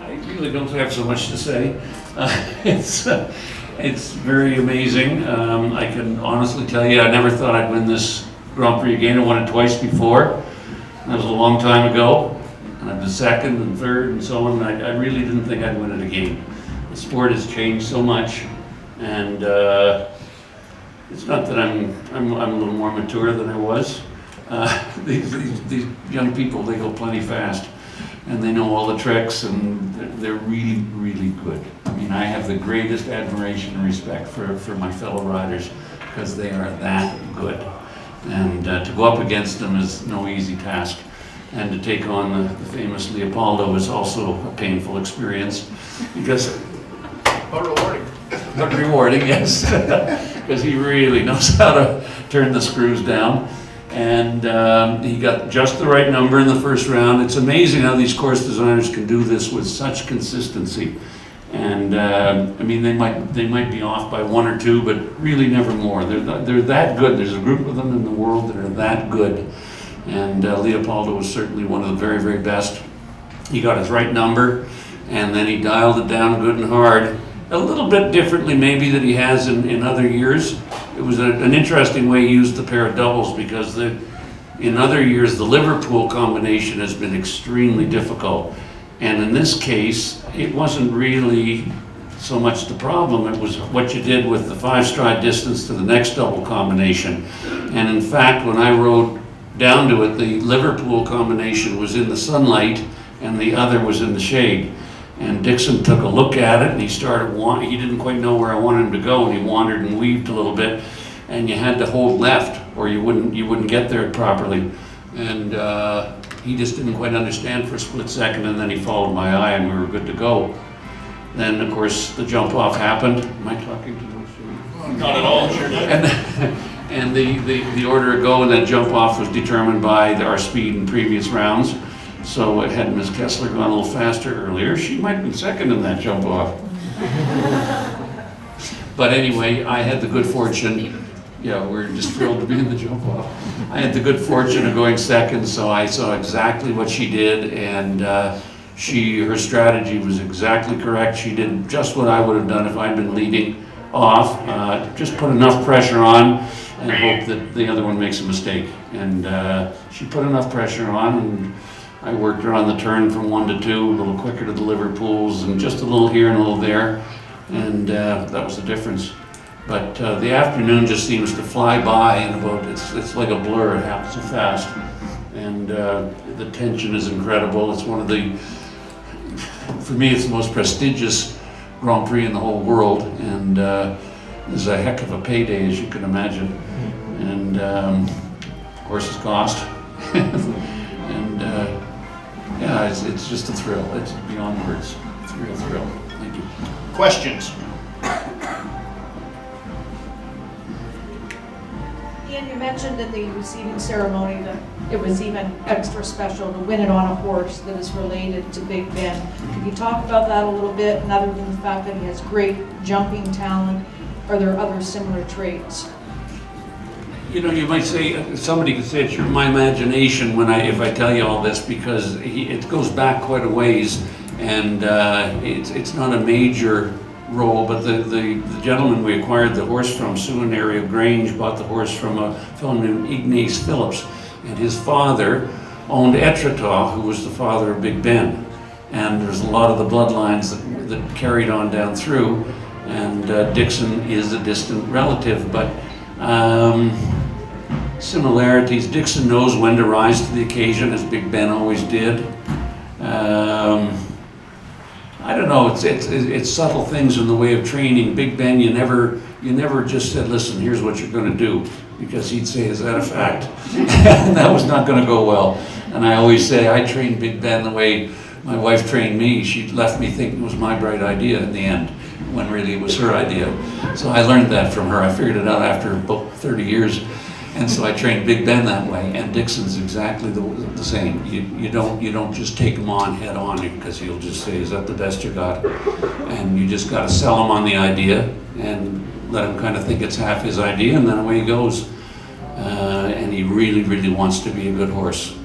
I really don't have so much to say. It's very amazing. I can honestly tell you, I never thought I'd win this Grand Prix again. I won it twice before. That was a long time ago. And I've been second and third and so on. I really didn't think I'd win it again. The sport has changed so much, and it's not that I'm a little more mature than I was. These young people, they go plenty fast, and they know all the tricks, and they're really, really good. I mean, I have the greatest admiration and respect for my fellow riders, because they are that good. And to go up against them is no easy task. And to take on the famous Leopoldo is also a painful experience, because... But rewarding. But rewarding, yes, because he really knows how to turn the screws down. And he got just the right number in the first round. It's amazing how these course designers can do this with such consistency. And I mean, they might be off by one or two, but really never more. They're that good. There's a group of them in the world that are that good. And Leopoldo was certainly one of the very, very best. He got his right number, and then he dialed it down good and hard. A little bit differently maybe than he has in other years. It was an interesting way he used the pair of doubles, because in other years the Liverpool combination has been extremely difficult. And in this case, it wasn't really so much the problem, it was what you did with the 5-stride distance to the next double combination. And in fact, when I rode down to it, the Liverpool combination was in the sunlight and the other was in the shade. And Dixon took a look at it, and he he didn't quite know where I wanted him to go, and he wandered and weaved a little bit, and you had to hold left or you wouldn't get there properly. And he just didn't quite understand for a split second, and then he followed my eye and we were good to go. Then of course the jump off happened. Am I talking to those? Not at all, sure did. And the order of go and that jump off was determined by our speed in previous rounds. So had Ms. Kessler gone a little faster earlier, she might have been second in that jump off. But anyway, I had the good fortune, yeah, we're just thrilled to be in the jump off. I had the good fortune of going second, so I saw exactly what she did, and her strategy was exactly correct. She did just what I would have done if I'd been leading off. Just put enough pressure on and hope that the other one makes a mistake. And she put enough pressure on, and I worked her on the turn from 1 to 2, a little quicker to the Liverpools, and just a little here and a little there, and that was the difference. But the afternoon just seems to fly by, and it's like a blur. It happens so fast, and the tension is incredible. It's one of for me, it's the most prestigious Grand Prix in the whole world, and it's a heck of a payday, as you can imagine. And horses cost. Yeah, it's just a thrill. It's beyond words. It's a real thrill. Thank you. Questions? Ian, you mentioned in the receiving ceremony that it was even extra special to win it on a horse that is related to Big Ben. Could you talk about that a little bit? And other than the fact that he has great jumping talent, are there other similar traits? You know, you might say, somebody could say it's my imagination if I tell you all this, because it goes back quite a ways, and it's not a major role, but the gentleman we acquired the horse from, Suan Area Grange, bought the horse from a fellow named Ignace Phillips, and his father owned Etretat, who was the father of Big Ben, and there's a lot of the bloodlines that carried on down through, and Dixon is a distant relative, but similarities. Dixon knows when to rise to the occasion, as Big Ben always did. I don't know. It's subtle things in the way of training. Big Ben, you never just said, "Listen, here's what you're going to do," because he'd say, "Is that a fact?" And that was not going to go well. And I always say I trained Big Ben the way my wife trained me. She left me thinking it was my bright idea in the end, when really it was her idea. So I learned that from her. I figured it out after about 30 years. And so I trained Big Ben that way, and Dixon's exactly the same. You don't just take him on head on, because he'll just say, "Is that the best you got?" And you just got to sell him on the idea and let him kind of think it's half his idea, and then away he goes. And he really, really wants to be a good horse.